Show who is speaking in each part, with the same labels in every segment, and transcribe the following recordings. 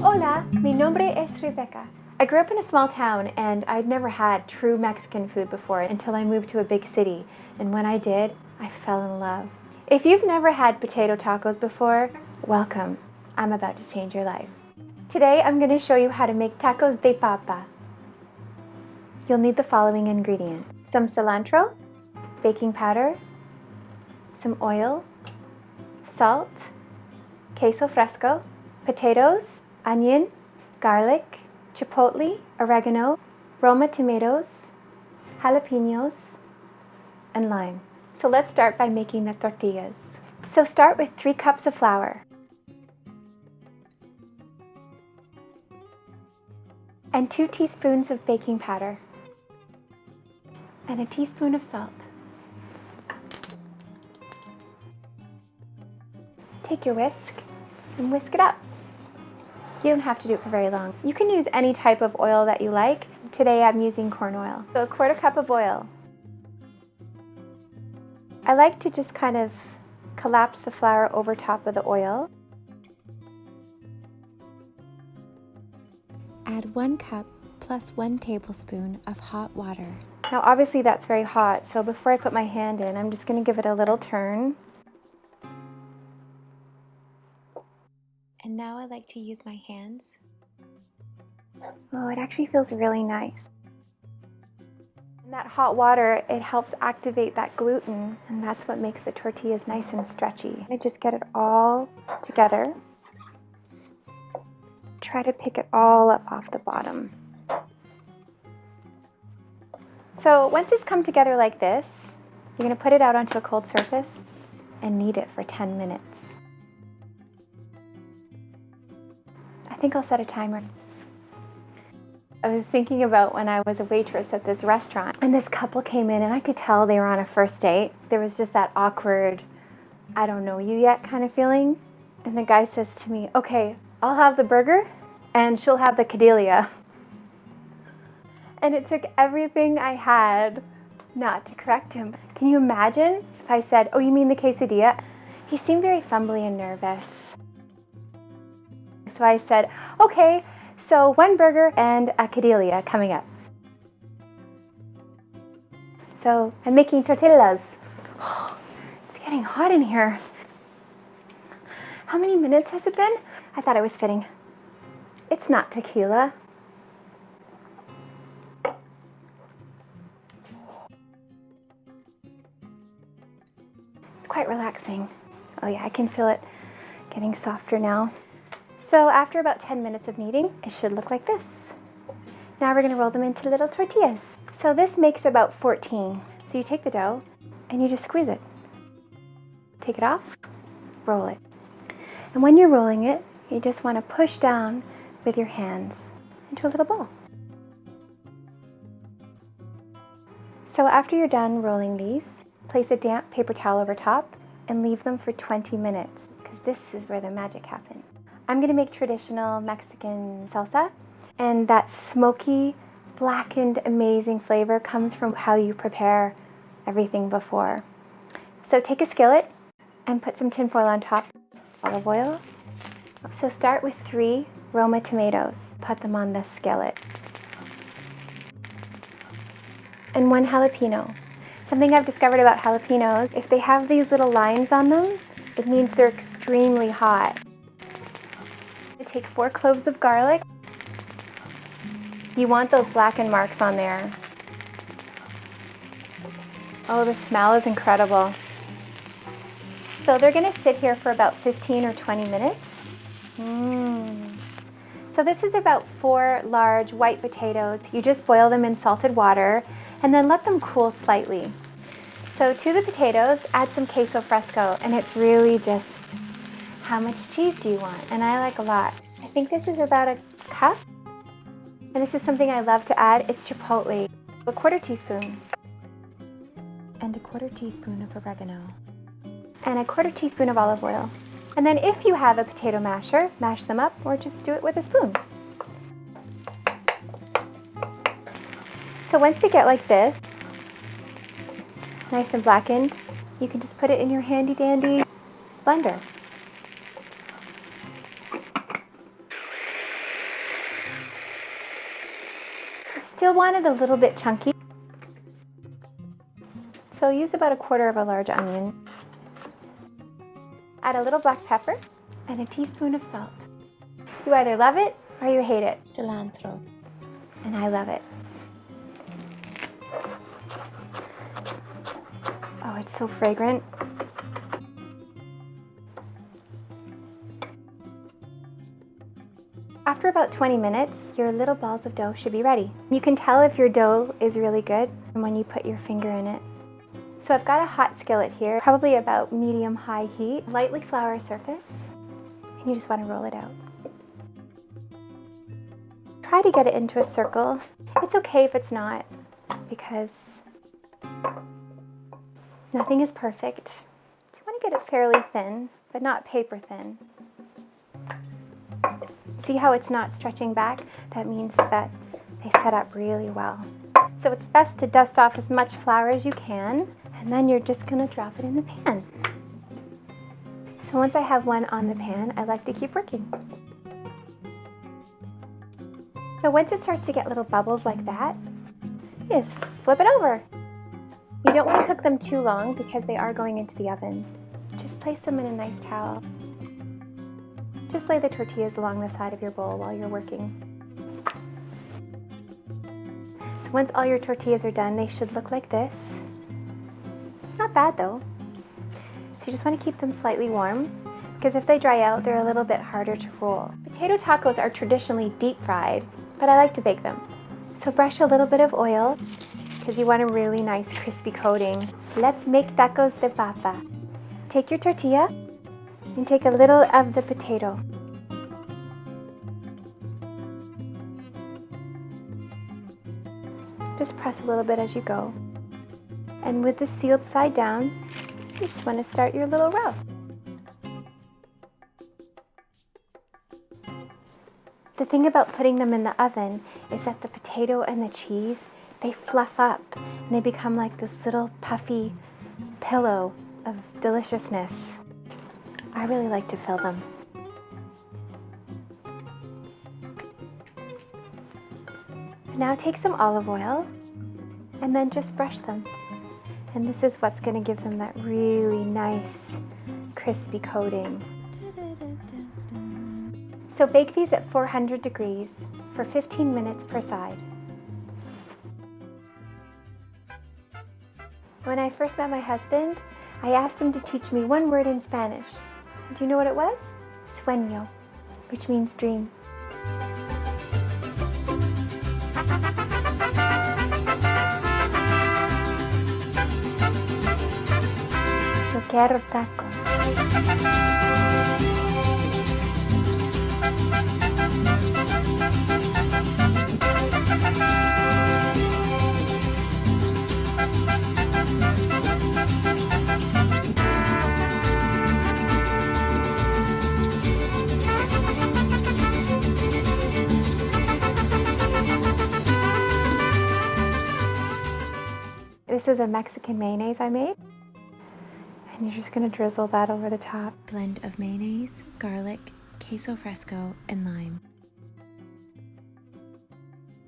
Speaker 1: Hola, mi nombre es Rebecca. I grew up in a small town and I'd never had true Mexican food before until I moved to a big city. And when I did, I fell in love. If you've never had potato tacos before, welcome. I'm about to change your life. Today I'm going to show you how to make tacos de papa. You'll need the following ingredients: some cilantro, baking powder, some oil, salt, queso fresco, potatoes, onion, garlic, chipotle, oregano, Roma tomatoes, jalapenos, and lime. So let's start by making the tortillas. So start with 3 cups of flour and 2 teaspoons of baking powder and a teaspoon of salt. Take your whisk and whisk it up. You don't have to do it for very long. You can use any type of oil that you like. Today I'm using corn oil. So a 1/4 cup of oil. I like to just kind of collapse the flour over top of the oil.
Speaker 2: Add 1 cup plus 1 tablespoon of hot water.
Speaker 1: Now obviously that's very hot, so before I put my hand in, I'm just going to give it a little turn.
Speaker 2: And now I like to use my hands.
Speaker 1: Oh, it actually feels really nice. And that hot water, it helps activate that gluten, and that's what makes the tortillas nice and stretchy. I just get it all together. Try to pick it all up off the bottom. So once it's come together like this, you're going to put it out onto a cold surface and knead it for 10 minutes. I think I'll set a timer. I was thinking about when I was a waitress at this restaurant and this couple came in and I could tell they were on a first date. There was just that awkward, I don't know you yet kind of feeling. And the guy says to me, okay, I'll have the burger and she'll have the quesadilla. And it took everything I had not to correct him. Can you imagine if I said, oh, you mean the quesadilla? He seemed very fumbly and nervous. So I said, okay, so 1 burger and a quesadilla coming up. So I'm making tortillas. Oh, it's getting hot in here. How many minutes has it been? I thought it was fitting. It's not tequila. It's quite relaxing. Oh yeah, I can feel it getting softer now. So after about 10 minutes of kneading, it should look like this. Now we're going to roll them into little tortillas. So this makes about 14. So you take the dough and you just squeeze it. Take it off, roll it. And when you're rolling it, you just want to push down with your hands into a little ball. So after you're done rolling these, place a damp paper towel over top and leave them for 20 minutes because this is where the magic happens. I'm going to make traditional Mexican salsa, and that smoky, blackened, amazing flavor comes from how you prepare everything before. So take a skillet and put some tin foil on top, olive oil. So start with 3 Roma tomatoes, put them on the skillet, and 1 jalapeno. Something I've discovered about jalapenos, if they have these little lines on them, it means they're extremely hot. Take 4 cloves of garlic. You want those blackened marks on there. Oh, the smell is incredible. So they're going to sit here for about 15 or 20 minutes. So this is about 4 large white potatoes. You just boil them in salted water and then let them cool slightly. So to the potatoes, add some queso fresco, and it's really just how much cheese do you want? And I like a lot. I think this is about a cup. And this is something I love to add. It's chipotle. A 1/4 teaspoon.
Speaker 2: And a 1/4 teaspoon of oregano.
Speaker 1: And a 1/4 teaspoon of olive oil. And then if you have a potato masher, mash them up or just do it with a spoon. So once they get like this, nice and blackened, you can just put it in your handy dandy blender. still want it a little bit chunky, so use about 1/4 of a large onion. Add a little black pepper and a teaspoon of salt. You either love it or you hate it.
Speaker 2: Cilantro.
Speaker 1: And I love it. Oh, it's so fragrant. After about 20 minutes, your little balls of dough should be ready. You can tell if your dough is really good when you put your finger in it. So I've got a hot skillet here, probably about medium-high heat. Lightly flour a surface, and you just want to roll it out. Try to get it into a circle. It's okay if it's not, because nothing is perfect. You want to get it fairly thin, but not paper thin. See how it's not stretching back? That means that they set up really well. So it's best to dust off as much flour as you can, and then you're just going to drop it in the pan. So once I have one on the pan, I like to keep working. So once it starts to get little bubbles like that, you just flip it over. You don't want to cook them too long because they are going into the oven. Just place them in a nice towel. Just lay the tortillas along the side of your bowl while you're working. So once all your tortillas are done, they should look like this. Not bad though. So you just want to keep them slightly warm, because if they dry out, they're a little bit harder to roll. Potato tacos are traditionally deep fried, but I like to bake them. So brush a little bit of oil, because you want a really nice crispy coating. Let's make tacosdepapa. Take your tortilla and take a little of the potato. Just press a little bit as you go. And with the sealed side down, you just want to start your little row. The thing about putting them in the oven is that the potato and the cheese, they fluff up and they become like this little puffy pillow of deliciousness. I really like to fill them. Now take some olive oil and then just brush them. And this is what's going to give them that really nice crispy coating. So bake these at 400 degrees for 15 minutes per side. When I first met my husband, I asked him to teach me one word in Spanish. Do you know what it was? Sueño, which means dream. Yo quiero tacos. This is a Mexican mayonnaise I made. And you're just going to drizzle that over the top.
Speaker 2: Blend of mayonnaise, garlic, queso fresco, and lime.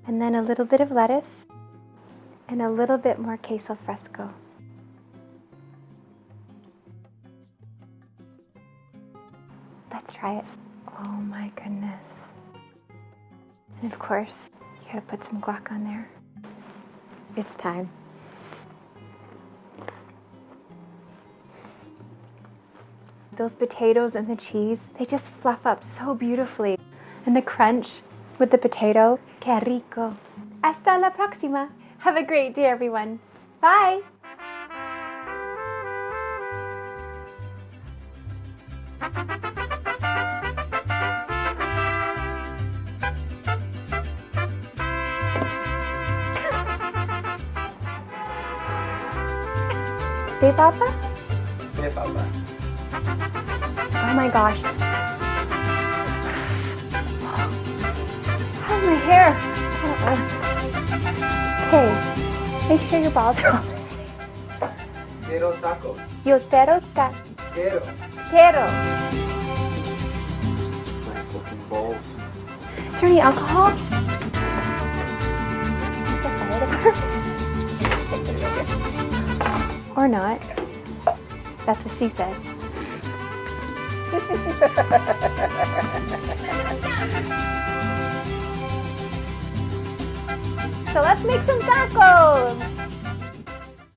Speaker 1: And then a little bit of lettuce and a little bit more queso fresco. Let's try it. Oh my goodness. And of course, you gotta put some guac on there. It's time. Those potatoes and the cheese, they just fluff up so beautifully. And the crunch with the potato, que rico. Hasta la próxima. Have a great day, everyone. Bye. Tblsp?
Speaker 3: Tblsp.
Speaker 1: Oh my gosh. How's my hair? Okay, make sure your balls are open.
Speaker 3: Quiero tacos.
Speaker 1: Yo quiero
Speaker 3: Quiero.
Speaker 1: Quiero.
Speaker 3: Nice looking bowls.
Speaker 1: Is there any alcohol? Or not. That's what she said. So let's make some tacos!